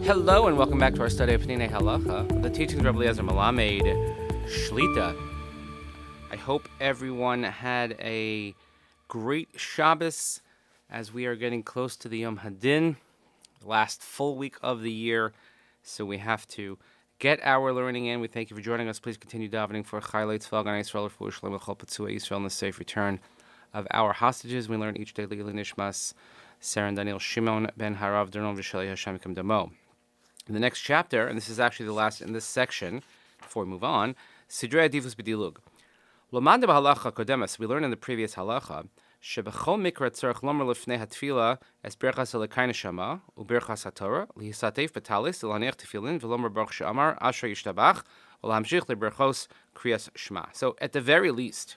Hello and welcome back to our study of Peninei Halacha, the teachings of Rabbi Eliezer Melamed Shlita. I hope everyone had a great Shabbos as we are getting close to the Yom Hadin, the last full week of the year, so we have to get our learning in. We thank you for joining us. Please continue davening for Chaylei Tzval Gan Yisrael for Shalom Echol Pesukei Yisrael and the safe return of our hostages. We learn each day Lili Nishmas, Sarah and Daniel Shimon Ben Harav Dernon V'Sheli Hashem Yikam Damo. In the next chapter, and this is actually the last in this section, before we move on, Sidrei Adivus B'Dilug. Lomad b'Halacha Kodemas, we learned in the previous Halacha, Shebechol Mikra Tzarech Lomer Lefnei HaTefillah Es Berchas Elokei Neshama Uberchas HaTorah Lihisateif B'Talis L'Haniach Tefillin V'Lomer Baruch She'amar Asher Yishtabach U'Lamshich LeBerchos Kriyas Shema. So at the very least,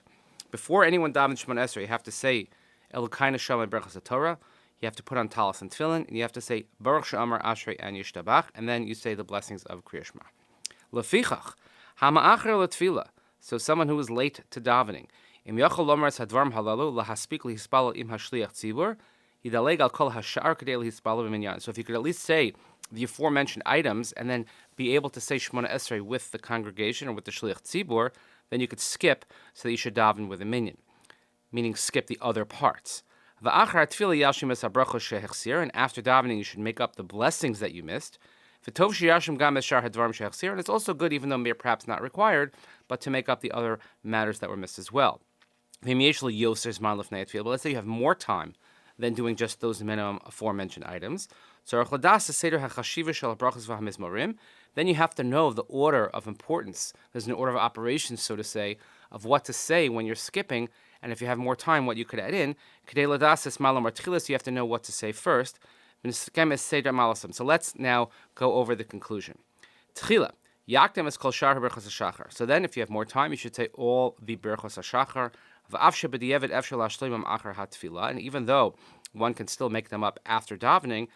before anyone davens Shemona Esrei, you have to say Elokei Neshama Berchas HaTorah. You have to put on talis and tefillin, and you have to say Baruch She'amar Ashrei and Yishtabach, and then you say the blessings of Kriya Shema. Lefichach hama'acher letefillah. So someone who is late to davening. Im yachol lomer es hadvarim halalu lahaspik lihispalo im hashliach tzibur yidaleg al kol hashar kadei lihispalo b'minyan. So if you could at least say the aforementioned items and then be able to say Shemona Esrei with the congregation or with the shliach tzibur, then you could skip so that you should daven with a minyan, meaning skip the other parts. And after davening, you should make up the blessings that you missed. And it's also good, even though perhaps not required, but to make up the other matters that were missed as well. But let's say you have more time than doing just those minimum aforementioned items. Then you have to know the order of importance. There's an order of operations, so to say, of what to say when you're skipping. And if you have more time, what you could add in. You have to know what to say first. So let's now go over the conclusion. So then, if you have more time, you should say all the Berchos HaShachar. And even though one can still make them up after davening,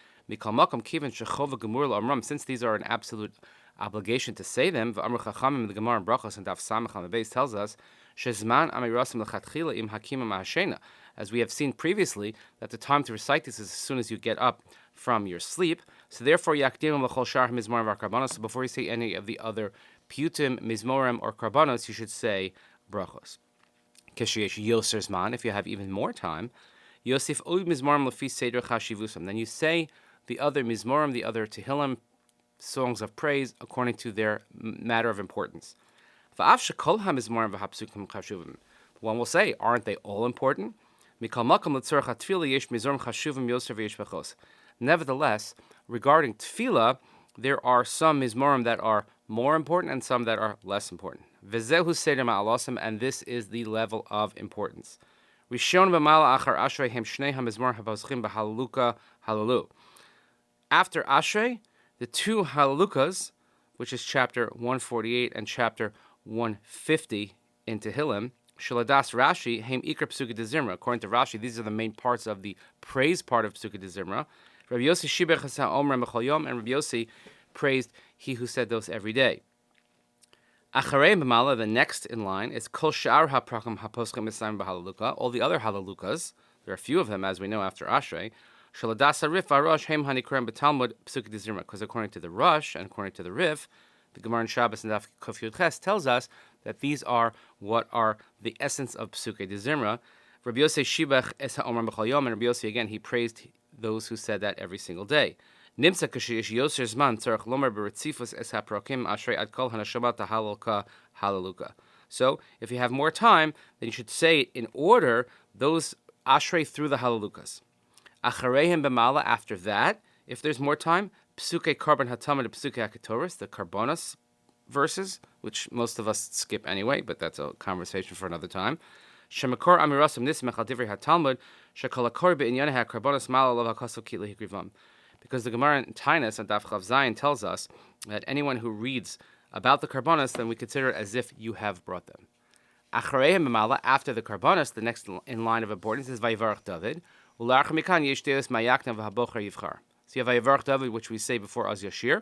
since these are an absolute obligation to say them, the Gemara in Brachos and Daf Samach on the base tells us, as we have seen previously, that the time to recite this is as soon as you get up from your sleep. So therefore, so before you say any of the other Piyutim, Mizmorim, or Karbanos, you should say Brachos. If you have even more time, then you say the other Mizmorim, the other Tehillim, songs of praise, according to their matter of importance. One will say, aren't they all important? Nevertheless, regarding tefillah, there are some mizmorim that are more important and some that are less important. And this is the level of importance. After Ashrei, the two Halalukas, which is chapter 148 and chapter 150 in Tehillim, Shaladas Rashi, Heim Ikar Pesukei Dezimra. According to Rashi, these are the main parts of the praise part of Pesukei Dezimra. Rabbi Yossi Shibech Hasa Omer Mechol Yom, and Rabbi Yossi praised he who said those every day. Acharei B'mala, the next in line, is Kol Sha'ar HaPrakam HaPoschim Misayim B'Halaluka. All the other Halalukas, there are a few of them, as we know after Ashrei. Shaladas HaRif HaRosh Heim Hanikram B'Talmud Pesukei Dezimra, because according to the Rosh and according to the Rif, the Gemara in Shabbos and Daf Kuf Yud Ches tells us that these are what are the essence of Pesukei Dezimra. Rabbi Yossi Shibach Es HaOmer B'Chol Yom, and Rabbi Yossi again, he praised those who said that every single day. Nimsa Kashish Yoser Zman Tzarech Lomer B'Retzifus Es HaProkim Ashrei Ad Kol HaNashamat HaHalalka Halaluka. So, if you have more time, then you should say it in order those Ashrei through the Halalukas. Achareihim B'Mala, after that, if there's more time, Pesukei Karban Hatamid, Pesukei HaKetoris, the Karbonos verses, which most of us skip anyway, but that's a conversation for another time. Shemakor Amirasam Nismech Al Divrei HaTalmud, Shekalakor Be'inyaneh HaKarbonos Mala Lav HaKosov Ki Lehikrivam. Because the Gemara in Tainus on Daf Chav Zayin tells us that anyone who reads about the Karbonos, then we consider it as if you have brought them. Achareihim B'Mala, after the Karbonos, the next in line of importance is Vayivarach David. U'la'ach mikan yesh deus ma'yakna v'habocher yivchar. So you have Vayivarach David, which we say before Az Yashir.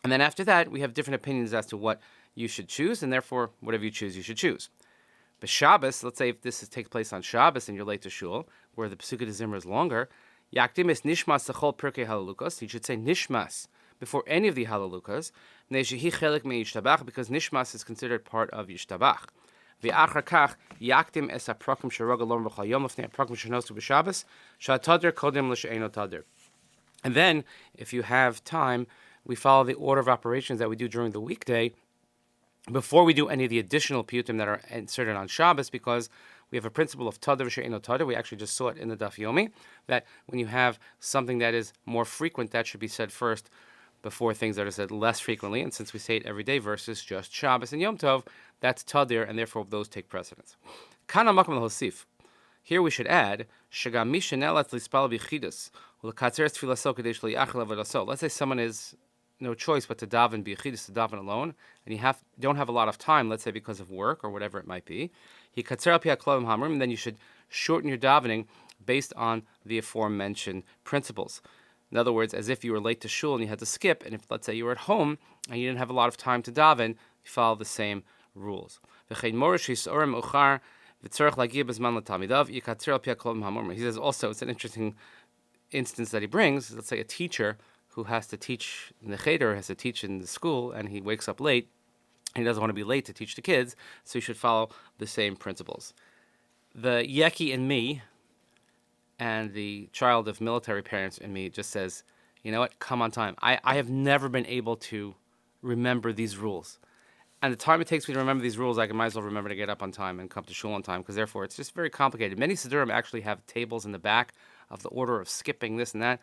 And then after that, we have different opinions as to what you should choose, and therefore, whatever you choose, you should choose. But Shabbos, let's say if this takes place on Shabbos and you're late to shul, where the Pesukei Dezimra is longer, Yakdim is Nishmas Sechol Pirkei Halulukos, you should say Nishmas before any of the halalukas, because Nishmas is considered part of Yishtabach. And then, if you have time, we follow the order of operations that we do during the weekday before we do any of the additional piyutim that are inserted on Shabbos, because we have a principle of Tadr v'she'eno Tadr. We actually just saw it in the Daf Yomi, that when you have something that is more frequent, that should be said first before things that are said less frequently. And since we say it every day versus just Shabbos and Yom Tov, that's Tadr, and therefore those take precedence. Kana makom l'hosif. Here we should add, Shagam mi shenelat lispal b'chidus u'lekatzeres tfilaso kadesh li'achel avodaso. Let's say someone is no choice but to daven b'chidus, to daven alone, and you don't have a lot of time, let's say because of work or whatever it might be. He katzer al pi ha'klolim hamrim, and then you should shorten your davening based on the aforementioned principles. In other words, as if you were late to shul and you had to skip, and if, let's say, you were at home and you didn't have a lot of time to daven, you follow the same rules. He says also, it's an interesting instance that he brings. Let's say a teacher who has to teach in the cheder, has to teach in the school, and he wakes up late, and he doesn't want to be late to teach the kids, so he should follow the same principles. The Yeki in me, and the child of military parents in me, just says, you know what, come on time. I have never been able to remember these rules. And the time it takes me to remember these rules, I might as well remember to get up on time and come to shul on time, because therefore it's just very complicated. Many Siddurim actually have tables in the back of the order of skipping this and that.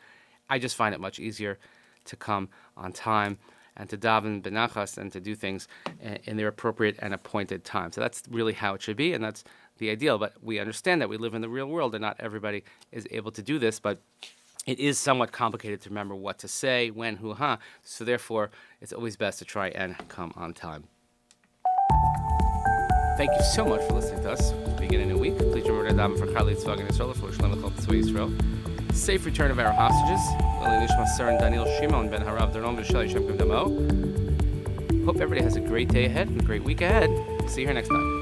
I just find it much easier to come on time and to daven benachas and to do things in their appropriate and appointed time. So that's really how it should be, and that's the ideal. But we understand that we live in the real world and not everybody is able to do this, but it is somewhat complicated to remember what to say, when, who, huh. So therefore, it's always best to try and come on time. Thank you so much for listening to us. Begin a new week. Please remember to daven for Chayei Tzvah and Israel, for Shalom L'chol Tzvei Yisrael. Safe return of our hostages. Nishmat Saren Daniel Shimon Ben Harav Doron V'Shel Yishem Kim Damo. Hope everybody has a great day ahead and a great week ahead. See you here next time.